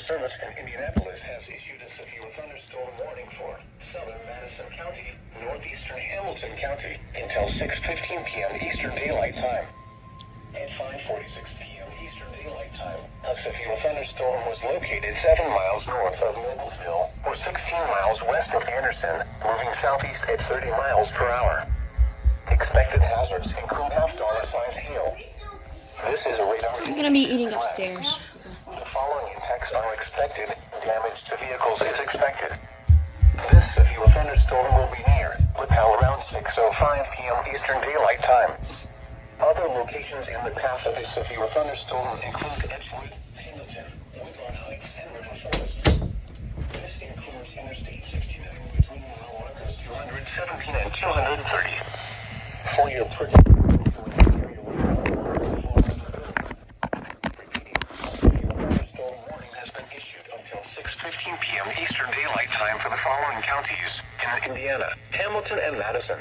Service in Indianapolis has issued a severe thunderstorm warning for southern Madison County, northeastern Hamilton County, until 6:15 p.m. Eastern Daylight Time. At 5:46 p.m. Eastern Daylight Time, a severe thunderstorm was located 7 miles north of Noblesville, or 16 miles west of Anderson, moving southeast at 30 miles per hour. Expected hazards include half-dollar-sized hail. This is a radar. I'm gonna be eating upstairs. The following impacts are expected. Damage to vehicles is expected. This severe thunderstorm will be near Lapel around 6:05 p.m. Eastern Daylight Time. Other locations in the path of this severe thunderstorm include Edgewood, Hamilton, Woodlawn Heights, and River Forest. This includes Interstate 69 between mile markers 217 and 230. For your p.m. Eastern Daylight Time for the following counties in Indiana, Hamilton, and Madison.